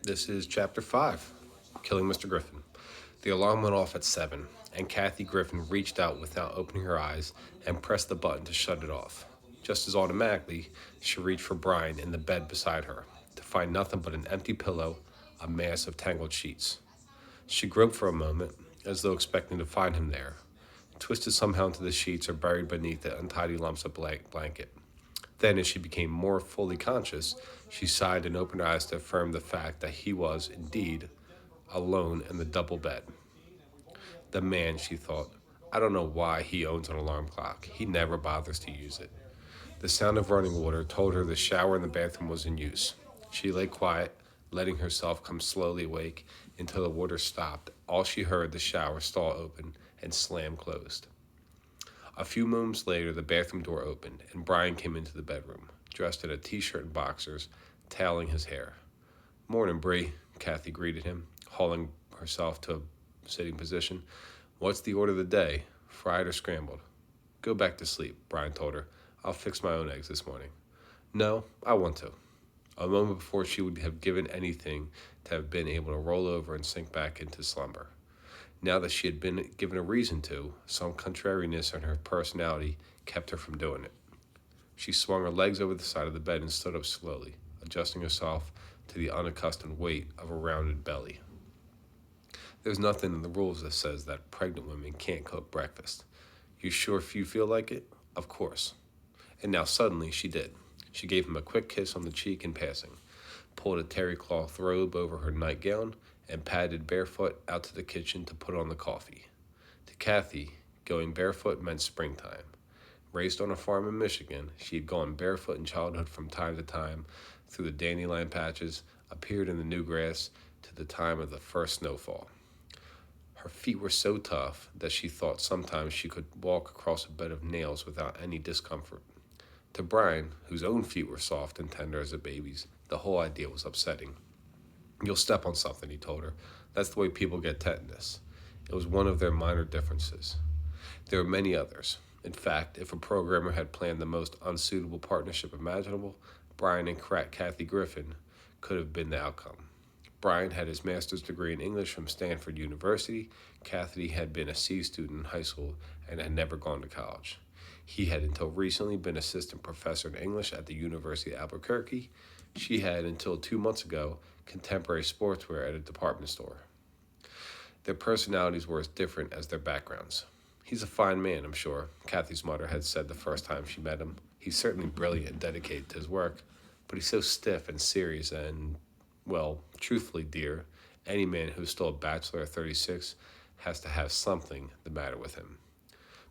This is Chapter 5, Killing Mr. Griffin. The alarm went off at 7, and Kathy Griffin reached out without opening her eyes and pressed the button to shut it off. Just as automatically, she reached for Brian in the bed beside her, to find nothing but an empty pillow, a mass of tangled sheets. She groped for a moment, as though expecting to find him there, twisted somehow into the sheets or buried beneath the untidy lumps of blanket. Then, as she became more fully conscious, she sighed and opened her eyes to affirm the fact that he was, indeed, alone in the double bed. The man, she thought. I don't know why he owns an alarm clock. He never bothers to use it. The sound of running water told her the shower in the bathroom was in use. She lay quiet, letting herself come slowly awake until the water stopped. All she heard the shower stall open and slam closed. A few moments later, the bathroom door opened, and Brian came into the bedroom, dressed in a t-shirt and boxers, towelling his hair. "Morning, Bree," Kathy greeted him, hauling herself to a sitting position. "What's the order of the day, fried or scrambled?" "Go back to sleep," Brian told her. "I'll fix my own eggs this morning." "No, I want to." A moment before she would have given anything to have been able to roll over and sink back into slumber. Now that she had been given a reason to, some contrariness in her personality kept her from doing it. She swung her legs over the side of the bed and stood up slowly, adjusting herself to the unaccustomed weight of a rounded belly. There's nothing in the rules that says that pregnant women can't cook breakfast. You sure if you feel like it? Of course. And now suddenly she did. She gave him a quick kiss on the cheek in passing, pulled a terry cloth robe over her nightgown, and padded barefoot out to the kitchen to put on the coffee. To Kathy, going barefoot meant springtime. Raised on a farm in Michigan, she had gone barefoot in childhood from time to time through the dandelion patches, appeared in the new grass, to the time of the first snowfall. Her feet were so tough that she thought sometimes she could walk across a bed of nails without any discomfort. To Brian, whose own feet were soft and tender as a baby's, the whole idea was upsetting. "You'll step on something," he told her. "That's the way people get tetanus." It was one of their minor differences. There were many others. In fact, if a programmer had planned the most unsuitable partnership imaginable, Brian and Kathy Griffin could have been the outcome. Brian had his master's degree in English from Stanford University. Kathy had been a C student in high school and had never gone to college. He had until recently been assistant professor in English at the University of Albuquerque. She had until 2 months ago contemporary sportswear at a department store. Their personalities were as different as their backgrounds. "He's a fine man, I'm sure," Kathy's mother had said the first time she met him. "He's certainly brilliant and dedicated to his work, but he's so stiff and serious and, well, truthfully, dear, any man who's still a bachelor at 36 has to have something the matter with him."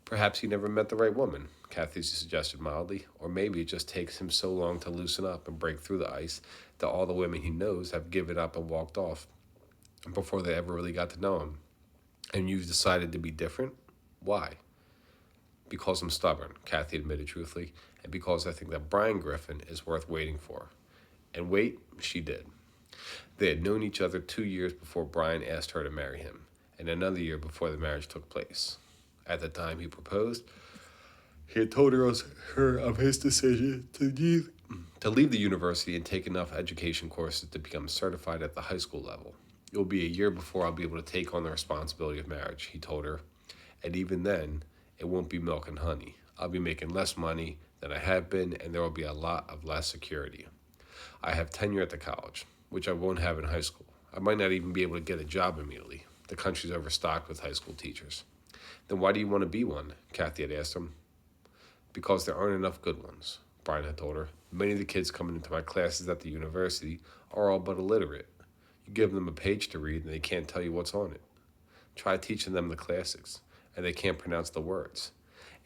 "Perhaps he never met the right woman," Kathy suggested mildly, "or maybe it just takes him so long to loosen up and break through the ice that all the women he knows have given up and walked off before they ever really got to know him. And you've decided to be different? Why?" "Because I'm stubborn," Kathy admitted truthfully, "and because I think that Brian Griffin is worth waiting for." And wait, she did. They had known each other 2 years before Brian asked her to marry him, and another year before the marriage took place. At the time he proposed, he had told her of his decision to leave the university and take enough education courses to become certified at the high school level. "It will be a year before I'll be able to take on the responsibility of marriage," he told her. "And even then, it won't be milk and honey. I'll be making less money than I have been, and there will be a lot of less security. I have tenure at the college, which I won't have in high school. I might not even be able to get a job immediately. The country's overstocked with high school teachers." "Then why do you want to be one?" Kathy had asked him. "Because there aren't enough good ones," Brian had told her. "Many of the kids coming into my classes at the university are all but illiterate. You give them a page to read and they can't tell you what's on it. Try teaching them the classics, and they can't pronounce the words.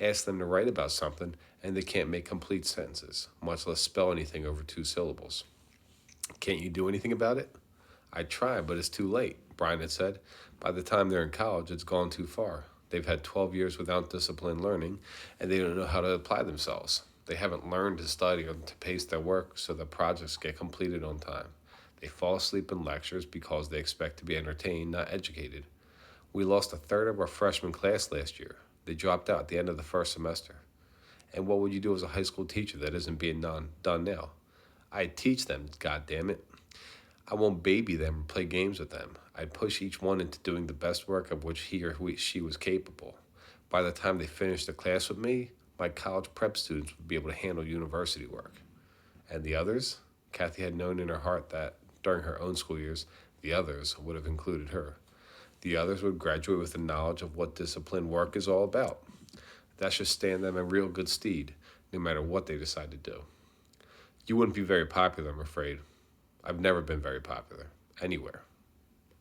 Ask them to write about something, and they can't make complete sentences, much less spell anything over 2 syllables. Can't you do anything about it?" "I try, but it's too late," Brian had said. "By the time they're in college, it's gone too far. They've had 12 years without disciplined learning, and they don't know how to apply themselves. They haven't learned to study or to pace their work so the projects get completed on time. They fall asleep in lectures because they expect to be entertained, not educated. We lost a third of our freshman class last year. They dropped out at the end of the first semester. And what would you do as a high school teacher that isn't being done now? I teach them, God damn it. I won't baby them or play games with them. I'd push each one into doing the best work of which she was capable. By the time they finished the class with me, my college prep students would be able to handle university work. And the others? Kathy had known in her heart that, during her own school years, the others would have included her. The others would graduate with the knowledge of what disciplined work is all about. That should stand them in real good stead, no matter what they decide to do. You wouldn't be very popular, I'm afraid. I've never been very popular, anywhere.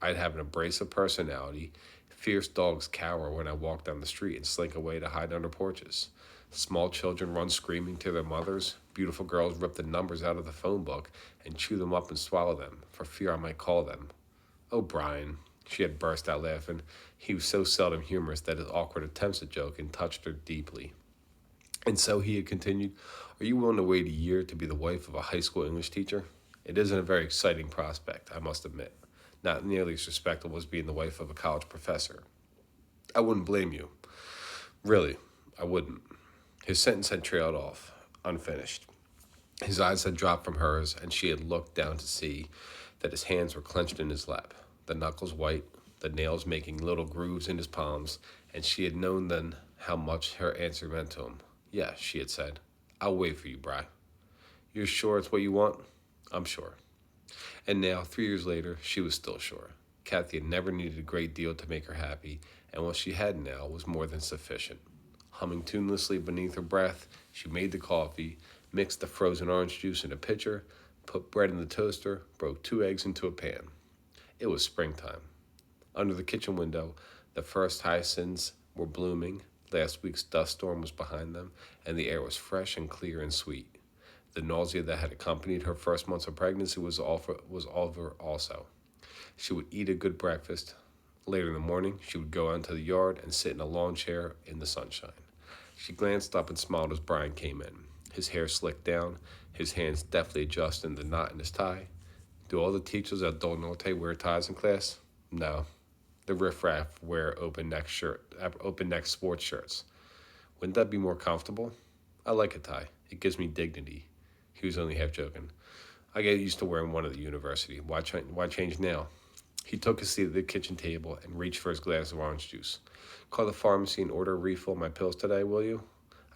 I'd have an abrasive personality. Fierce dogs cower when I walk down the street and slink away to hide under porches. Small children run screaming to their mothers. Beautiful girls rip the numbers out of the phone book and chew them up and swallow them, for fear I might call them. Oh, Brian, she had burst out laughing. He was so seldom humorous that his awkward attempts at joking touched her deeply. And so he had continued, are you willing to wait a year to be the wife of a high school English teacher? It isn't a very exciting prospect, I must admit. Not nearly as respectable as being the wife of a college professor. I wouldn't blame you. Really, I wouldn't. His sentence had trailed off, unfinished. His eyes had dropped from hers, and she had looked down to see that his hands were clenched in his lap, the knuckles white, the nails making little grooves in his palms, and she had known then how much her answer meant to him. Yes, she had said, I'll wait for you, Bry. You're sure it's what you want? I'm sure. And now, 3 years later, she was still sure. Kathy had never needed a great deal to make her happy, and what she had now was more than sufficient. Humming tunelessly beneath her breath, she made the coffee, mixed the frozen orange juice in a pitcher, put bread in the toaster, broke 2 eggs into a pan. It was springtime. Under the kitchen window, the first hyacinths were blooming. Last week's dust storm was behind them, and the air was fresh and clear and sweet. The nausea that had accompanied her first months of pregnancy was over also. She would eat a good breakfast. Later in the morning, she would go out into the yard and sit in a lawn chair in the sunshine. She glanced up and smiled as Brian came in, his hair slicked down, his hands deftly adjusting the knot in his tie. Do all the teachers at Del Norte wear ties in class? No. The riffraff wear open neck sports shirts. Wouldn't that be more comfortable? I like a tie. It gives me dignity. He was only half joking. I get used to wearing one at the university. Why change now? He took a seat at the kitchen table and reached for his glass of orange juice. Call the pharmacy and order a refill of my pills today, will you?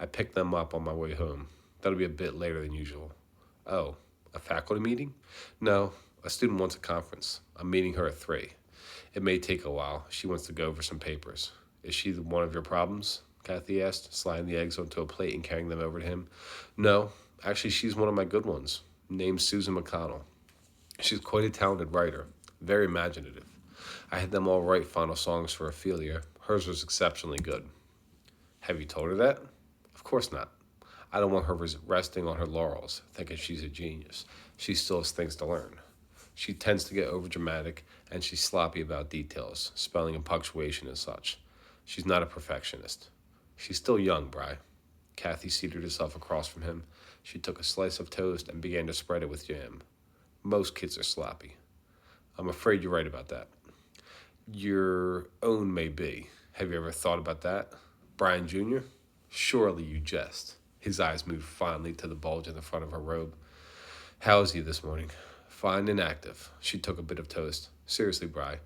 I picked them up on my way home. That'll be a bit later than usual. Oh, a faculty meeting? No, a student wants a conference. I'm meeting her at 3. It may take a while. She wants to go over some papers. Is she one of your problems? Kathy asked, sliding the eggs onto a plate and carrying them over to him. No, actually she's one of my good ones, named Susan McConnell. She's quite a talented writer, very imaginative. I had them all write final songs for Ophelia. Hers was exceptionally good. Have you told her that? Of course not. I don't want her resting on her laurels, thinking she's a genius. She still has things to learn. She tends to get overdramatic, and she's sloppy about details, spelling and punctuation and such. She's not a perfectionist. She's still young, Bry. Kathy seated herself across from him. She took a slice of toast and began to spread it with jam. Most kids are sloppy. I'm afraid you're right about that. Your own may be. Have you ever thought about that? Brian Jr.? Surely you jest. His eyes moved fondly to the bulge in the front of her robe. How is he this morning? Fine and active. She took a bit of toast. Seriously, Bry,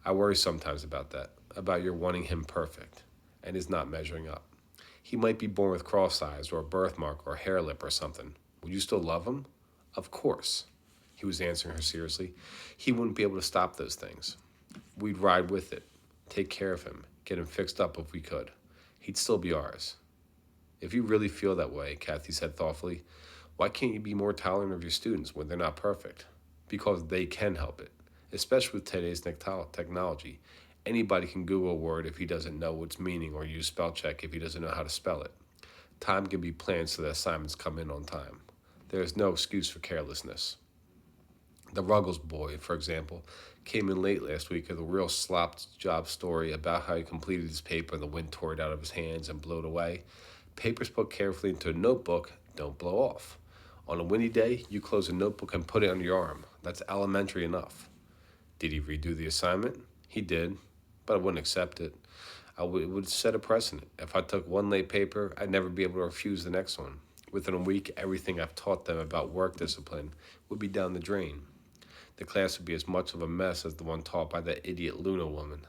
I worry sometimes about that, about your wanting him perfect, and his not measuring up. He might be born with cross eyes or a birthmark or a hair lip or something. Would you still love him? Of course. He was answering her seriously. He wouldn't be able to stop those things. We'd ride with it, take care of him, get him fixed up if we could. He'd still be ours. If you really feel that way, Kathy said thoughtfully, why can't you be more tolerant of your students when they're not perfect? Because they can help it, especially with today's technology. Anybody can Google a word if he doesn't know its meaning or use spell check if he doesn't know how to spell it. Time can be planned so that assignments come in on time. There is no excuse for carelessness. The Ruggles boy, for example, came in late last week with a real slop job story about how he completed his paper and the wind tore it out of his hands and blew it away. Papers put carefully into a notebook don't blow off. On a windy day, you close a notebook and put it under your arm. That's elementary enough. Did he redo the assignment? He did, but I wouldn't accept it. It would set a precedent. If I took one late paper, I'd never be able to refuse the next one. Within a week, everything I've taught them about work discipline would be down the drain. The class would be as much of a mess as the one taught by that idiot Luna woman.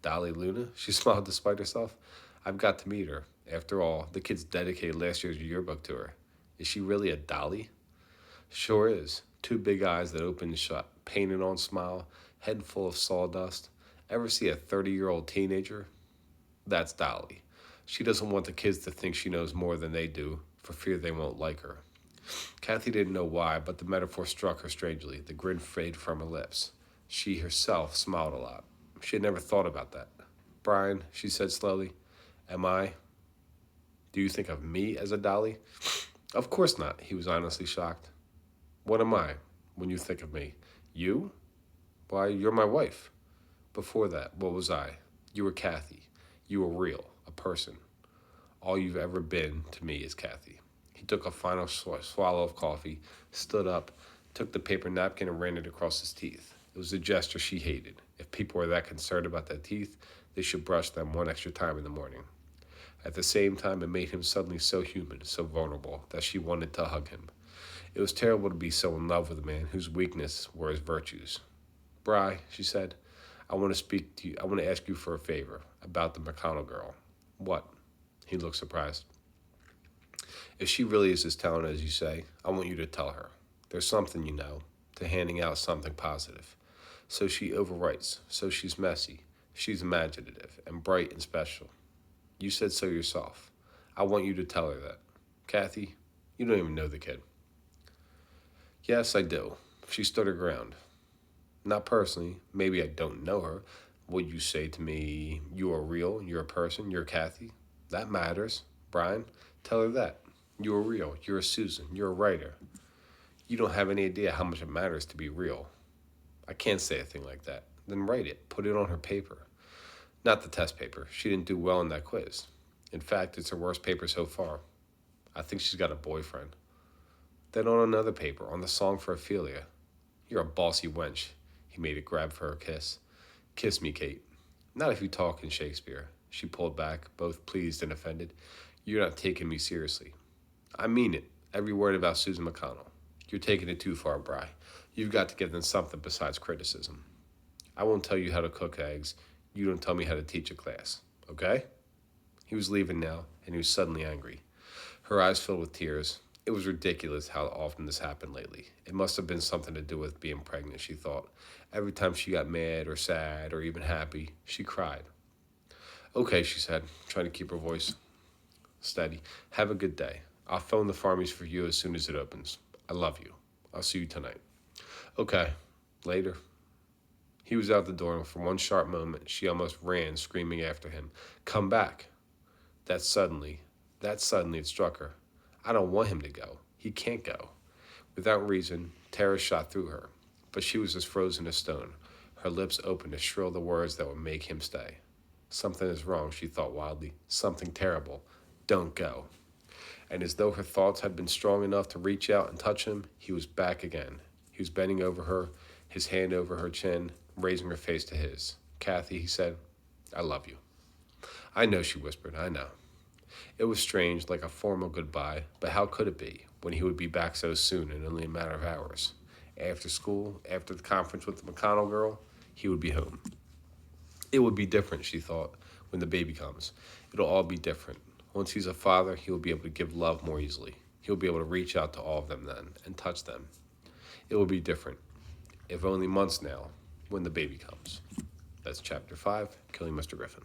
Dolly Luna? She smiled despite herself. I've got to meet her. After all, the kids dedicated last year's yearbook to her. Is she really a dolly? Sure is. Two big eyes that open and shut, painted on smile, head full of sawdust. Ever see a 30-year-old teenager? That's Dolly. She doesn't want the kids to think she knows more than they do, for fear they won't like her. Kathy didn't know why, but the metaphor struck her strangely. The grin faded from her lips. She herself smiled a lot. She had never thought about that. Brian, she said slowly, am I? Do you think of me as a dolly? Of course not, he was honestly shocked. What am I when you think of me? You? Why, you're my wife. Before that, what was I? You were Kathy. You were real, a person. All you've ever been to me is Kathy. He took a final swallow of coffee, stood up, took the paper napkin and ran it across his teeth. It was a gesture she hated. If people were that concerned about their teeth, they should brush them one extra time in the morning. At the same time, it made him suddenly so human, so vulnerable, that she wanted to hug him. It was terrible to be so in love with a man whose weaknesses were his virtues. Bri, she said, I want to speak to you. I want to ask you for a favor about the McConnell girl. What? He looked surprised. If she really is as talented as you say, I want you to tell her. There's something, to handing out something positive. So she overwrites. So she's messy. She's imaginative and bright and special. You said so yourself. I want you to tell her that. Kathy, you don't even know the kid. Yes, I do. She stood her ground. Not personally. Maybe I don't know her. Would you say to me, you are real, you're a person, you're Kathy? That matters. Brian, tell her that. You are real, you're a Susan, you're a writer. You don't have any idea how much it matters to be real. I can't say a thing like that. Then write it. Put it on her paper. Not the test paper. She didn't do well in that quiz. In fact, it's her worst paper so far. I think she's got a boyfriend. Then on another paper, on the song for Ophelia. You're a bossy wench. He made a grab for her kiss. Kiss me, Kate. Not if you talk in Shakespeare. She pulled back, both pleased and offended. You're not taking me seriously. I mean it. Every word about Susan McConnell. You're taking it too far, Bri. You've got to give them something besides criticism. I won't tell you how to cook eggs. You don't tell me how to teach a class. Okay? He was leaving now, and he was suddenly angry. Her eyes filled with tears. It was ridiculous how often this happened lately. It must have been something to do with being pregnant, she thought. Every time she got mad or sad or even happy, she cried. Okay, she said, trying to keep her voice steady. Have a good day. I'll phone the Farmies for you as soon as it opens. I love you. I'll see you tonight. Okay, later. He was out the door, and for one sharp moment, she almost ran, screaming after him. Come back. That suddenly it struck her. I don't want him to go. He can't go. Without reason, terror shot through her, but she was as frozen as stone, her lips open to shrill the words that would make him stay. Something is wrong, she thought wildly. Something terrible. Don't go. And as though her thoughts had been strong enough to reach out and touch him, he was back again. He was bending over her, his hand over her chin, raising her face to his. Kathy, he said, I love you. I know, she whispered, I know. It was strange, like a formal goodbye, but how could it be, when he would be back so soon in only a matter of hours? After school, after the conference with the McConnell girl, he would be home. It would be different, she thought, when the baby comes. It'll all be different. Once he's a father, he will be able to give love more easily. He'll be able to reach out to all of them then, and touch them. It will be different, if only months now, when the baby comes. That's Chapter 5, Killing Mr. Griffin.